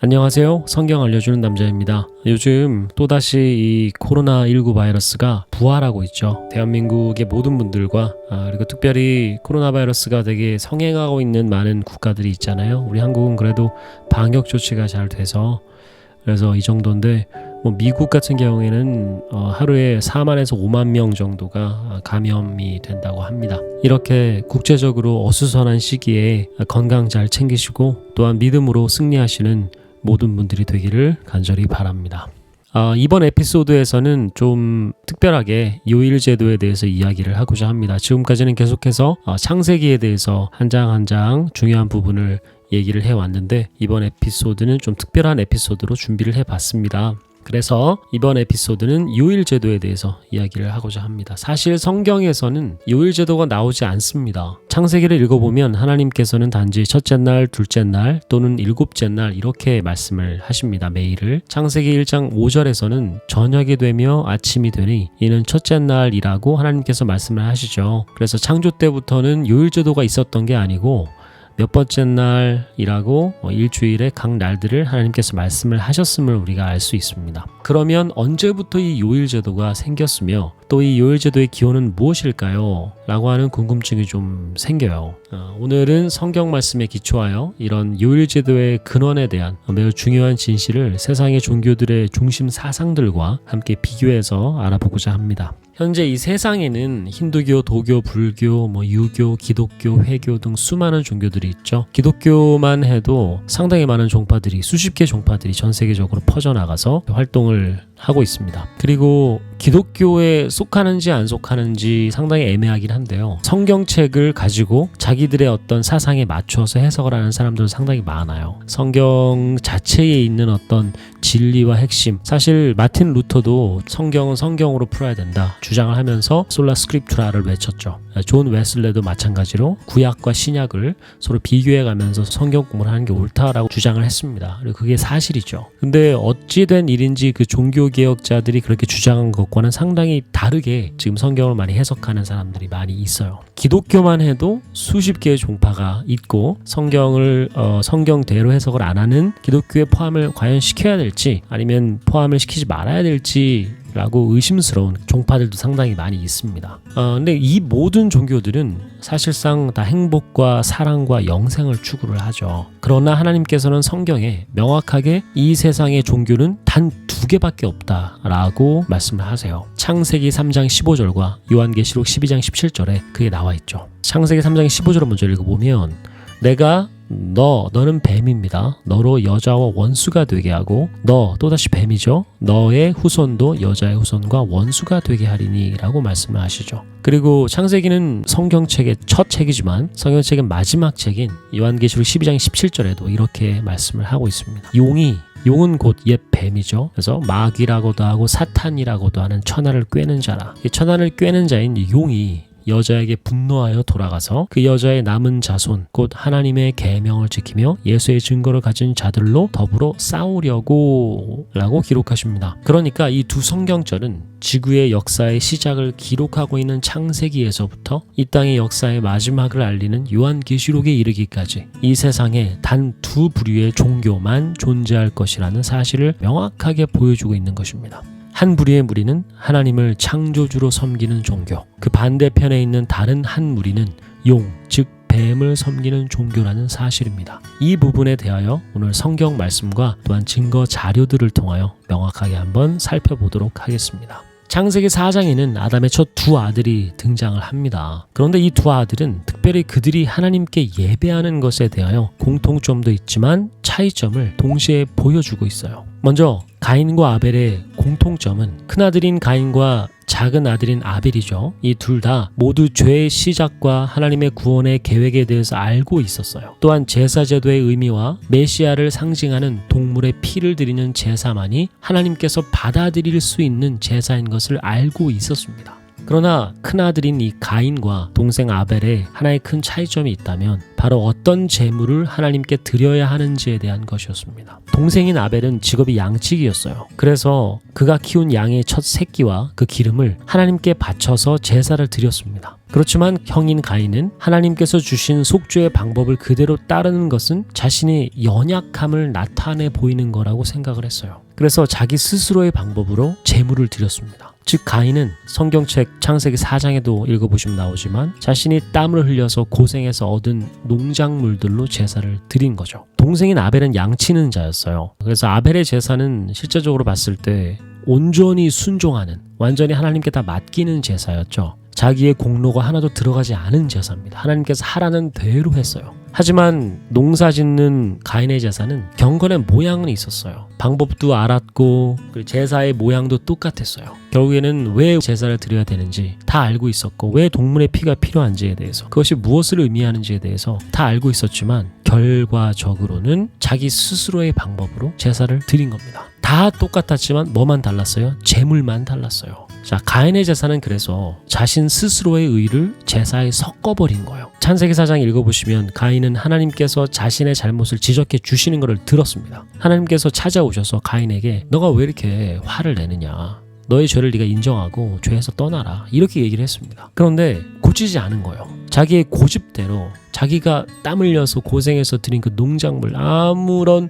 안녕하세요. 성경 알려주는 남자입니다. 요즘 또다시 이 코로나19 바이러스가 부활하고 있죠. 대한민국의 모든 분들과 그리고 특별히 코로나 바이러스가 되게 성행하고 있는 많은 국가들이 있잖아요. 우리 한국은 그래도 방역 조치가 잘 돼서 그래서 이 정도인데 미국 같은 경우에는 하루에 4만에서 5만 명 정도가 감염이 된다고 합니다. 이렇게 국제적으로 어수선한 시기에 건강 잘 챙기시고 또한 믿음으로 승리하시는 모든 분들이 되기를 간절히 바랍니다. 이번 에피소드에서는 좀 특별하게 요일 제도에 대해서 이야기를 하고자 합니다. 지금까지는 계속해서 창세기에 대해서 한 장 한 장 중요한 부분을 얘기를 해왔는데 이번 에피소드는 좀 특별한 에피소드로 준비를 해봤습니다. 그래서 이번 에피소드는 요일 제도에 대해서 이야기를 하고자 합니다. 사실 성경에서는 요일 제도가 나오지 않습니다. 창세기를 읽어보면 하나님께서는 단지 첫째 날, 둘째 날 또는 일곱째 날 이렇게 말씀을 하십니다. 매일을. 창세기 1장 5절에서는 저녁이 되며 아침이 되니 이는 첫째 날이라고 하나님께서 말씀을 하시죠. 그래서 창조 때부터는 요일 제도가 있었던 게 아니고 몇 번째 날이라고 일주일에 각 날들을 하나님께서 말씀을 하셨음을 우리가 알 수 있습니다. 그러면 언제부터 이 요일 제도가 생겼으며 또 이 요일 제도의 기원은 무엇일까요? 라고 하는 궁금증이 좀 생겨요. 오늘은 성경 말씀에 기초하여 이런 요일 제도의 근원에 대한 매우 중요한 진실을 세상의 종교들의 중심 사상들과 함께 비교해서 알아보고자 합니다. 현재 이 세상에는 힌두교, 도교, 불교, 유교, 기독교, 회교 등 수많은 종교들이 있죠. 기독교만 해도 상당히 많은 종파들이 수십 개 종파들이 전 세계적으로 퍼져나가서 활동을 하고 있습니다. 그리고 기독교에 속하는지 안 속하는지 상당히 애매하긴 한데요. 성경책을 가지고 자기들의 어떤 사상에 맞춰서 해석을 하는 사람들은 상당히 많아요. 성경 자체에 있는 어떤 진리와 핵심, 사실 마틴 루터도 성경은 성경으로 풀어야 된다 주장을 하면서 솔라 스크립투라를 외쳤죠. 존 웨슬레도 마찬가지로 구약과 신약을 서로 비교해가면서 성경 공부를 하는 게 옳다라고 주장을 했습니다. 그리고 그게 사실이죠. 근데 어찌된 일인지 그 종교개혁자들이 그렇게 주장한 것과는 상당히 다르게 지금 성경을 많이 해석하는 사람들이 많이 있어요. 기독교만 해도 수십 개의 종파가 있고 성경을 성경대로 해석을 안 하는 기독교에 포함을 과연 시켜야 될지 아니면 포함을 시키지 말아야 될지 라고 의심스러운 종파들도 상당히 많이 있습니다. 근데 이 모든 종교들은 사실상 다 행복과 사랑과 영생을 추구를 하죠. 그러나 하나님께서는 성경에 명확하게 이 세상의 종교는 단 두 개밖에 없다라고 말씀을 하세요. 창세기 3장 15절과 요한계시록 12장 17절에 그게 나와 있죠. 창세기 3장 15절을 먼저 읽어보면 내가 너는 뱀입니다. 너로 여자와 원수가 되게 하고 너 또다시 뱀이죠. 너의 후손도 여자의 후손과 원수가 되게 하리니 라고 말씀을 하시죠. 그리고 창세기는 성경책의 첫 책이지만 성경책의 마지막 책인 요한계시록 12장 17절에도 이렇게 말씀을 하고 있습니다. 용은 곧 옛 뱀이죠. 그래서 마귀라고도 하고 사탄이라고도 하는 천하를 꿰는 자라. 이 천하를 꿰는 자인 용이 여자에게 분노하여 돌아가서 그 여자의 남은 자손 곧 하나님의 계명을 지키며 예수의 증거를 가진 자들로 더불어 싸우려고 라고 기록하십니다. 그러니까 이 두 성경절은 지구의 역사의 시작을 기록하고 있는 창세기에서부터 이 땅의 역사의 마지막을 알리는 요한계시록에 이르기까지 이 세상에 단 두 부류의 종교만 존재할 것이라는 사실을 명확하게 보여주고 있는 것입니다. 한 부류의 무리는 하나님을 창조주로 섬기는 종교, 그 반대편에 있는 다른 한 무리는 즉 뱀을 섬기는 종교라는 사실입니다. 이 부분에 대하여 오늘 성경 말씀과 또한 증거 자료들을 통하여 명확하게 한번 살펴보도록 하겠습니다. 창세기 4장에는 아담의 첫 두 아들이 등장을 합니다. 그런데 이 두 아들은 특별히 그들이 하나님께 예배하는 것에 대하여 공통점도 있지만 차이점을 동시에 보여주고 있어요. 먼저 가인과 아벨의 공통점은 큰아들인 가인과 작은 아들인 아벨이죠. 이 둘 다 모두 죄의 시작과 하나님의 구원의 계획에 대해서 알고 있었어요. 또한 제사제도의 의미와 메시아를 상징하는 동물의 피를 드리는 제사만이 하나님께서 받아들일 수 있는 제사인 것을 알고 있었습니다. 그러나 큰아들인 이 가인과 동생 아벨에 하나의 큰 차이점이 있다면 바로 어떤 제물을 하나님께 드려야 하는지에 대한 것이었습니다. 동생인 아벨은 직업이 양치기였어요. 그래서 그가 키운 양의 첫 새끼와 그 기름을 하나님께 바쳐서 제사를 드렸습니다. 그렇지만 형인 가인은 하나님께서 주신 속죄의 방법을 그대로 따르는 것은 자신의 연약함을 나타내 보이는 거라고 생각을 했어요. 그래서 자기 스스로의 방법으로 제물을 드렸습니다. 즉 가인은 성경책 창세기 4장에도 읽어보시면 나오지만 자신이 땀을 흘려서 고생해서 얻은 농작물들로 제사를 드린 거죠. 동생인 아벨은 양치는 자였어요. 그래서 아벨의 제사는 실제적으로 봤을 때 온전히 순종하는, 완전히 하나님께 다 맡기는 제사였죠. 자기의 공로가 하나도 들어가지 않은 제사입니다. 하나님께서 하라는 대로 했어요. 하지만 농사 짓는 가인의 제사는 경건의 모양은 있었어요. 방법도 알았고 제사의 모양도 똑같았어요. 결국에는 왜 제사를 드려야 되는지 다 알고 있었고, 왜 동물의 피가 필요한지에 대해서, 그것이 무엇을 의미하는지에 대해서 다 알고 있었지만 결과적으로는 자기 스스로의 방법으로 제사를 드린 겁니다. 다 똑같았지만 뭐만 달랐어요? 제물만 달랐어요. 자, 가인의 제사는 그래서 자신 스스로의 의를 제사에 섞어버린 거예요. 창세기 4장 읽어보시면 가인은 하나님께서 자신의 잘못을 지적해 주시는 것을 들었습니다. 하나님께서 찾아오셔서 가인에게 너가 왜 이렇게 화를 내느냐, 너의 죄를 네가 인정하고 죄에서 떠나라, 이렇게 얘기를 했습니다. 그런데 고치지 않은 거예요. 자기의 고집대로 자기가 땀 흘려서 고생해서 드린 그 농작물,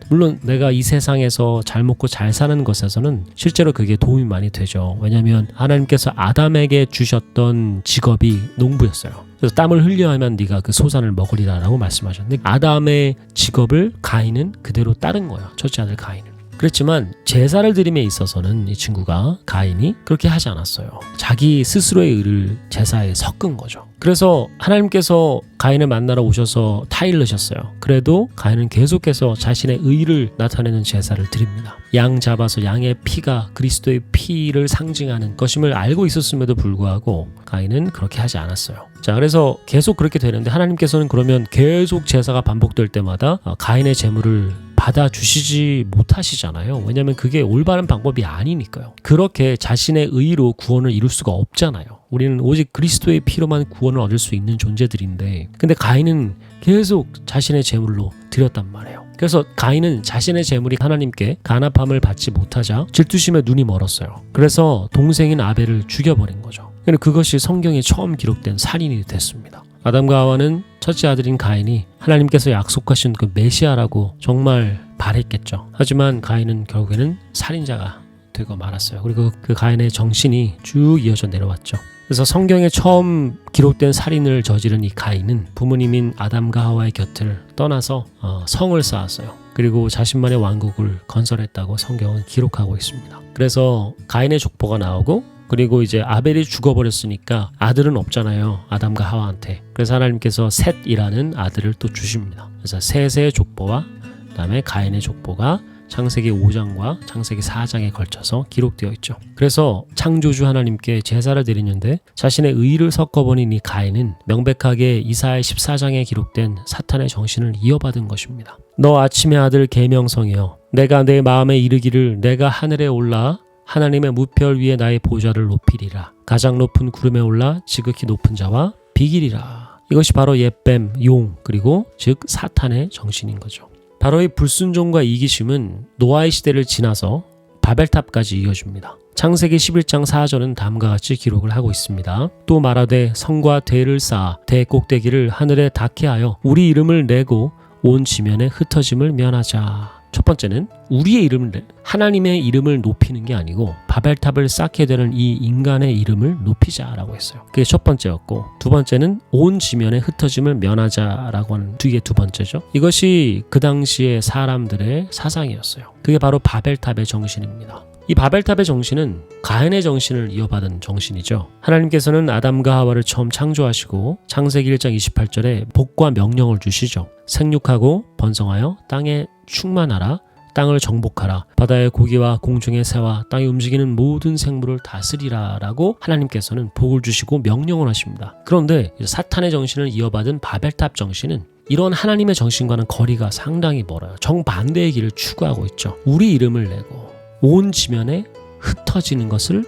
물론 내가 이 세상에서 잘 먹고 잘 사는 것에서는 실제로 그게 도움이 많이 되죠. 왜냐하면 하나님께서 아담에게 주셨던 직업이 농부였어요. 그래서 땀을 흘려 하면 네가 그 소산을 먹으리라 라고 말씀하셨는데, 아담의 직업을 가인은 그대로 따른 거예요. 첫째 아들 가인은. 그렇지만 제사를 드림에 있어서는 이 친구가, 가인이 그렇게 하지 않았어요. 자기 스스로의 의를 제사에 섞은 거죠. 그래서 하나님께서 가인을 만나러 오셔서 타일르셨어요. 그래도 가인은 계속해서 자신의 의를 나타내는 제사를 드립니다. 양 잡아서 양의 피가 그리스도의 피를 상징하는 것임을 알고 있었음에도 불구하고 가인은 그렇게 하지 않았어요. 자, 그래서 계속 그렇게 되는데 하나님께서는 그러면 계속 제사가 반복될 때마다 가인의 제물을 받아주시지 못하시잖아요. 왜냐하면 그게 올바른 방법이 아니니까요. 그렇게 자신의 의로 구원을 이룰 수가 없잖아요. 우리는 오직 그리스도의 피로만 구원을 얻을 수 있는 존재들인데, 근데 가인은 계속 자신의 제물로 드렸단 말이에요. 그래서 가인은 자신의 제물이 하나님께 간합함을 받지 못하자 질투심에 눈이 멀었어요. 그래서 동생인 아벨을 죽여버린 거죠. 그것이 성경에 처음 기록된 살인이 됐습니다. 아담과 하와는 첫째 아들인 가인이 하나님께서 약속하신 그 메시아라고 정말 바랬겠죠. 하지만 가인은 결국에는 살인자가 되고 말았어요. 그리고 그 가인의 정신이 쭉 이어져 내려왔죠. 그래서 성경에 처음 기록된 살인을 저지른 이 가인은 부모님인 아담과 하와의 곁을 떠나서 성을 쌓았어요. 그리고 자신만의 왕국을 건설했다고 성경은 기록하고 있습니다. 그래서 가인의 족보가 나오고, 그리고 이제 아벨이 죽어버렸으니까 아들은 없잖아요, 아담과 하와한테. 그래서 하나님께서 셋이라는 아들을 또 주십니다. 그래서 셋의 족보와 그다음에 가인의 족보가 창세기 5장과 창세기 4장에 걸쳐서 기록되어 있죠. 그래서 창조주 하나님께 제사를 드리는데 자신의 의를 섞어버린 이 가인은 명백하게 이사야 14장에 기록된 사탄의 정신을 이어받은 것입니다. 너 아침의 아들 계명성이여, 내가 내 마음에 이르기를 내가 하늘에 올라 하나님의 무별 위에 나의 보좌를 높이리라. 가장 높은 구름에 올라 지극히 높은 자와 비기리라. 이것이 바로 옛뱀, 용, 그리고 즉 사탄의 정신인 거죠. 바로 이 불순종과 이기심은 노아의 시대를 지나서 바벨탑까지 이어집니다. 창세기 11장 4절은 다음과 같이 기록을 하고 있습니다. 또 말하되 성과 대를 쌓아 대 꼭대기를 하늘에 닿게 하여 우리 이름을 내고 온 지면에 흩어짐을 면하자. 첫 번째는 우리의 이름을, 하나님의 이름을 높이는 게 아니고 바벨탑을 쌓게 되는 이 인간의 이름을 높이자라고 했어요. 그게 첫 번째였고, 두 번째는 온 지면에 흩어짐을 면하자라고 하는 뒤에 두 번째죠. 이것이 그 당시의 사람들의 사상이었어요. 그게 바로 바벨탑의 정신입니다. 이 바벨탑의 정신은 가인의 정신을 이어받은 정신이죠. 하나님께서는 아담과 하와를 처음 창조하시고 창세기 1장 28절에 복과 명령을 주시죠. 생육하고 번성하여 땅에 충만하라, 땅을 정복하라, 바다의 고기와 공중의 새와 땅에 움직이는 모든 생물을 다스리라 라고 하나님께서는 복을 주시고 명령을 하십니다. 그런데 사탄의 정신을 이어받은 바벨탑 정신은 이런 하나님의 정신과는 거리가 상당히 멀어요. 정반대의 길을 추구하고 있죠. 우리 이름을 내고 온 지면에 흩어지는 것을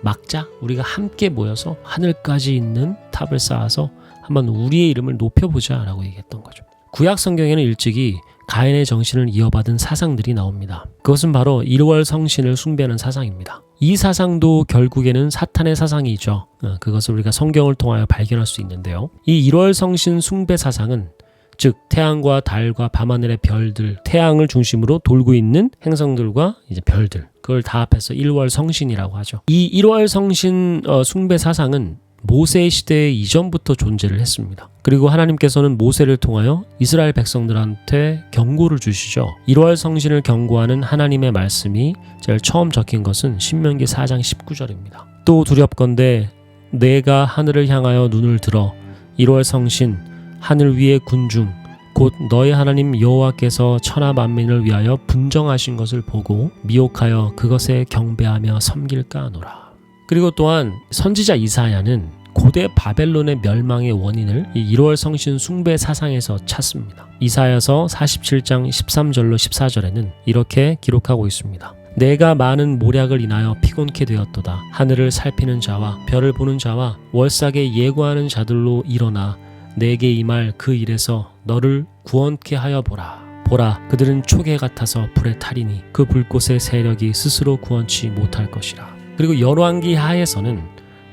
막자. 우리가 함께 모여서 하늘까지 있는 탑을 쌓아서 한번 우리의 이름을 높여보자 라고 얘기했던 거죠. 구약 성경에는 일찍이 가인의 정신을 이어받은 사상들이 나옵니다. 그것은 바로 일월 성신을 숭배하는 사상입니다. 이 사상도 결국에는 사탄의 사상이죠. 그것을 우리가 성경을 통하여 발견할 수 있는데요. 이 1월 성신 숭배 사상은 즉 태양과 달과 밤하늘의 별들, 태양을 중심으로 돌고 있는 행성들과 이제 별들, 그걸 다 합해서 1월 성신이라고 하죠. 이 1월 성신 숭배 사상은 모세 시대 이전부터 존재를 했습니다. 그리고 하나님께서는 모세를 통하여 이스라엘 백성들한테 경고를 주시죠. 1월 성신을 경고하는 하나님의 말씀이 제일 처음 적힌 것은 신명기 4장 19절입니다. 또 두렵건대 내가 하늘을 향하여 눈을 들어 1월 성신 하늘 위의 군중 곧 너의 하나님 여호와께서 천하 만민을 위하여 분정하신 것을 보고 미혹하여 그것에 경배하며 섬길까 하노라. 그리고 또한 선지자 이사야는 고대 바벨론의 멸망의 원인을 이 1월 성신 숭배 사상에서 찾습니다. 이사야서 47장 13절로 14절에는 이렇게 기록하고 있습니다. 내가 많은 모략을 인하여 피곤케 되었도다. 하늘을 살피는 자와 별을 보는 자와 월삭에 예고하는 자들로 일어나 내게 임할 그 일에서 너를 구원케 하여 보라. 보라, 그들은 초계 같아서 불에 타리니 그 불꽃의 세력이 스스로 구원치 못할 것이라. 그리고 열왕기 하에서는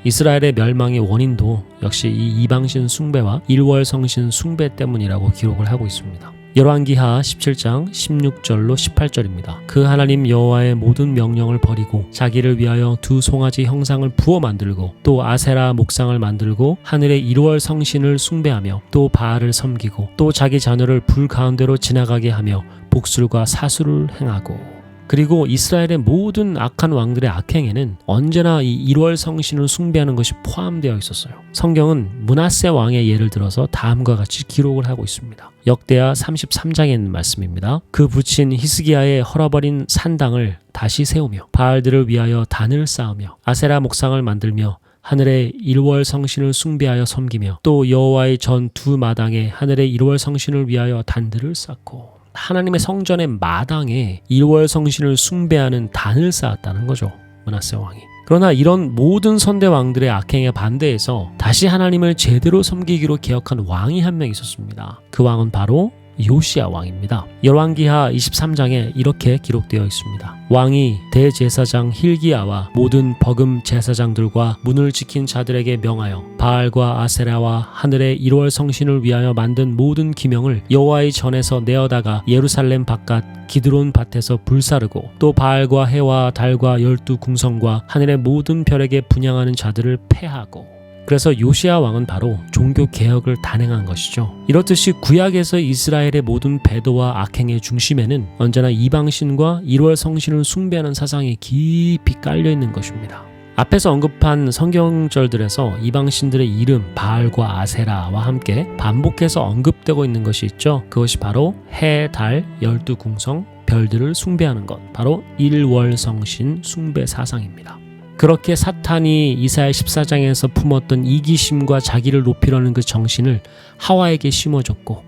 이스라엘의 멸망의 원인도 역시 이 이방신 숭배와 1월 성신 숭배 때문이라고 기록을 하고 있습니다. 열왕기하 17장 16절로 18절입니다. 그 하나님 여호와의 모든 명령을 버리고 자기를 위하여 두 송아지 형상을 부어 만들고 또 아세라 목상을 만들고 하늘의 1월 성신을 숭배하며 또 바알을 섬기고 또 자기 자녀를 불 가운데로 지나가게 하며 복술과 사술을 행하고. 그리고 이스라엘의 모든 악한 왕들의 악행에는 언제나 이 1월 성신을 숭배하는 것이 포함되어 있었어요. 성경은 므낫세 왕의 예를 들어서 다음과 같이 기록을 하고 있습니다. 역대하 33장에 있는 말씀입니다. 그 부친 히스기야의 헐어버린 산당을 다시 세우며 바알들을 위하여 단을 쌓으며 아세라 목상을 만들며 하늘의 1월 성신을 숭배하여 섬기며 또 여호와의 전 두 마당에 하늘의 1월 성신을 위하여 단들을 쌓고 하나님의 성전의 마당에 1월 성신을 숭배하는 단을 쌓았다는 거죠. 므낫세 왕이. 그러나 이런 모든 선대 왕들의 악행에 반대해서 다시 하나님을 제대로 섬기기로 개혁한 왕이 한 명 있었습니다. 그 왕은 바로 요시야 왕입니다. 열왕기하 23장에 이렇게 기록되어 있습니다. 왕이 대제사장 힐기야와 모든 버금 제사장들과 문을 지킨 자들에게 명하여 바알과 아세라와 하늘의 1월 성신을 위하여 만든 모든 기명을 여호와의 전에서 내어다가 예루살렘 바깥 기드론 밭에서 불사르고 또 바알과 해와 달과 12궁성과 하늘의 모든 별에게 분향하는 자들을 패하고. 그래서 요시야 왕은 바로 종교 개혁을 단행한 것이죠. 이렇듯이 구약에서 이스라엘의 모든 배도와 악행의 중심에는 언제나 이방신과 1월 성신을 숭배하는 사상이 깊이 깔려 있는 것입니다. 앞에서 언급한 성경절들에서 이방신들의 이름 바알과 아세라와 함께 반복해서 언급되고 있는 것이 있죠. 그것이 바로 해, 달, 12궁성, 별들을 숭배하는 것, 바로 1월 성신 숭배 사상입니다. 그렇게 사탄이 이사야 14장에서 품었던 이기심과 자기를 높이려는 그 정신을 하와에게 심어줬고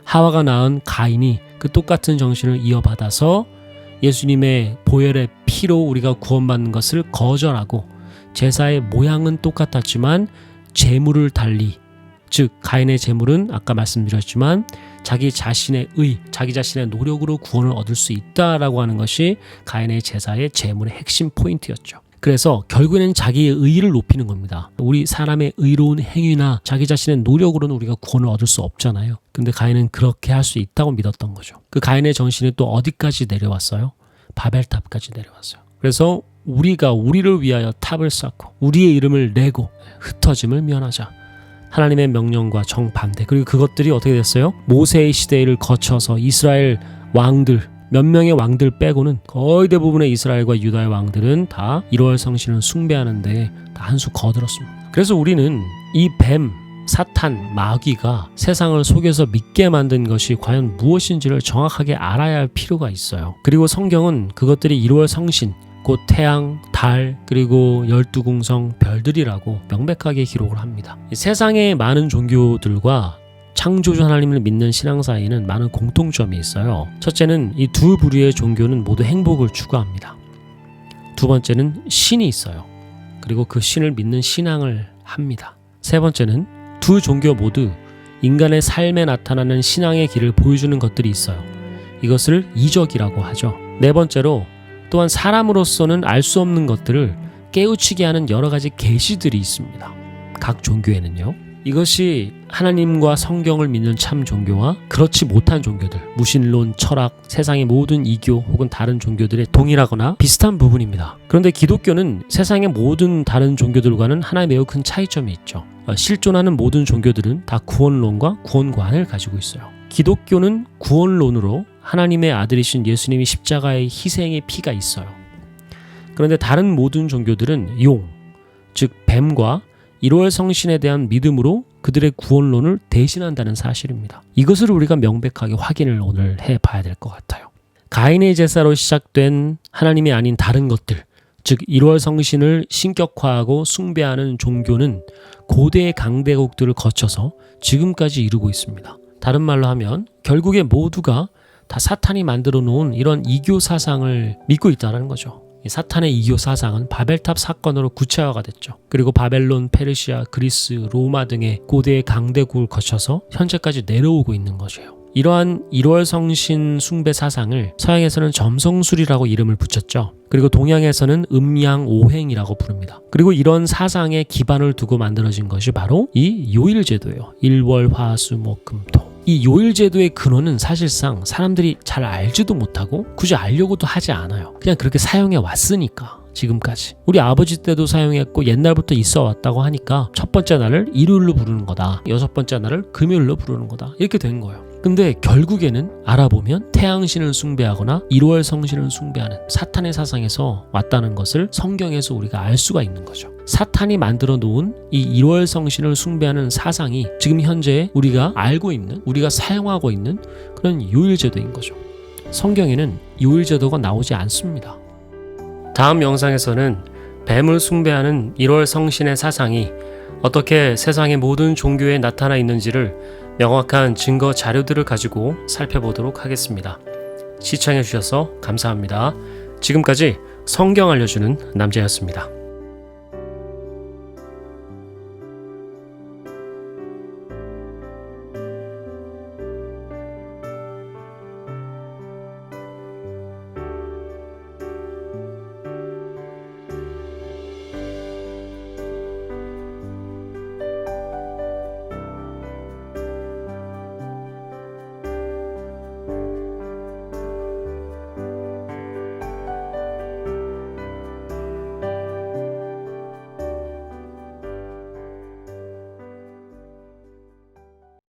하와가 낳은 가인이 그 똑같은 정신을 이어받아서 예수님의 보혈의 피로 우리가 구원받는 것을 거절하고 제사의 모양은 똑같았지만 제물을 달리, 즉 가인의 제물은 아까 말씀드렸지만 자기 자신의 자기 자신의 노력으로 구원을 얻을 수 있다라고 하는 것이 가인의 제사의 제물의 핵심 포인트였죠. 그래서 결국에는 자기의 의의를 높이는 겁니다. 우리 사람의 의로운 행위나 자기 자신의 노력으로는 우리가 구원을 얻을 수 없잖아요. 근데 가인은 그렇게 할 수 있다고 믿었던 거죠. 그 가인의 정신이 또 어디까지 내려왔어요? 바벨탑까지 내려왔어요. 그래서 우리가 우리를 위하여 탑을 쌓고 우리의 이름을 내고 흩어짐을 면하자. 하나님의 명령과 정반대. 그리고 그것들이 어떻게 됐어요? 모세의 시대를 거쳐서 이스라엘 왕들, 몇 명의 왕들 빼고는 거의 대부분의 이스라엘과 유다의 왕들은 다 1월 성신을 숭배하는데 다 한 수 거들었습니다. 그래서 우리는 이 뱀, 사탄, 마귀가 세상을 속여서 믿게 만든 것이 과연 무엇인지를 정확하게 알아야 할 필요가 있어요. 그리고 성경은 그것들이 1월 성신, 곧 태양, 달, 그리고 12궁성, 별들이라고 명백하게 기록을 합니다. 세상의 많은 종교들과 창조주 하나님을 믿는 신앙 사이에는 많은 공통점이 있어요. 첫째는 이 두 부류의 종교는 모두 행복을 추구합니다. 두 번째는 신이 있어요. 그리고 그 신을 믿는 신앙을 합니다. 세 번째는 두 종교 모두 인간의 삶에 나타나는 신앙의 길을 보여주는 것들이 있어요. 이것을 이적이라고 하죠. 네 번째로 또한 사람으로서는 알 수 없는 것들을 깨우치게 하는 여러 가지 계시들이 있습니다. 각 종교에는요. 이것이 하나님과 성경을 믿는 참 종교와 그렇지 못한 종교들, 무신론, 철학, 세상의 모든 이교 혹은 다른 종교들의 동일하거나 비슷한 부분입니다. 그런데 기독교는 세상의 모든 다른 종교들과는 하나의 매우 큰 차이점이 있죠. 실존하는 모든 종교들은 다 구원론과 구원관을 가지고 있어요. 기독교는 구원론으로 하나님의 아들이신 예수님이 십자가의 희생의 피가 있어요. 그런데 다른 모든 종교들은 용, 즉 뱀과 1월 성신에 대한 믿음으로 그들의 구원론을 대신한다는 사실입니다. 이것을 우리가 명백하게 확인을 오늘 해봐야 될 것 같아요. 가인의 제사로 시작된 하나님이 아닌 다른 것들, 즉 1월 성신을 신격화하고 숭배하는 종교는 고대의 강대국들을 거쳐서 지금까지 이루고 있습니다. 다른 말로 하면 결국에 모두가 다 사탄이 만들어 놓은 이런 이교 사상을 믿고 있다는 거죠. 사탄의 이교 사상은 바벨탑 사건으로 구체화가 됐죠. 그리고 바벨론, 페르시아, 그리스, 로마 등의 고대의 강대국을 거쳐서 현재까지 내려오고 있는 것이에요. 이러한 1월 성신 숭배 사상을 서양에서는 점성술이라고 이름을 붙였죠. 그리고 동양에서는 음양오행이라고 부릅니다. 그리고 이런 사상에 기반을 두고 만들어진 것이 바로 이 요일제도예요. 일월, 화, 수, 목, 금, 토. 이 요일제도의 근원은 사실상 사람들이 잘 알지도 못하고 굳이 알려고도 하지 않아요. 그냥 그렇게 사용해 왔으니까. 지금까지 우리 아버지 때도 사용했고 옛날부터 있어 왔다고 하니까 첫 번째 날을 일요일로 부르는 거다, 여섯 번째 날을 금요일로 부르는 거다, 이렇게 된 거예요. 근데 결국에는 알아보면 태양신을 숭배하거나 1월 성신을 숭배하는 사탄의 사상에서 왔다는 것을 성경에서 우리가 알 수가 있는 거죠. 사탄이 만들어 놓은 이 1월 성신을 숭배하는 사상이 지금 현재 우리가 알고 있는, 우리가 사용하고 있는 그런 요일제도인 거죠. 성경에는 요일제도가 나오지 않습니다. 다음 영상에서는 뱀을 숭배하는 1월 성신의 사상이 어떻게 세상의 모든 종교에 나타나 있는지를 명확한 증거 자료들을 가지고 살펴보도록 하겠습니다. 시청해 주셔서 감사합니다. 지금까지 성경 알려주는 남자였습니다.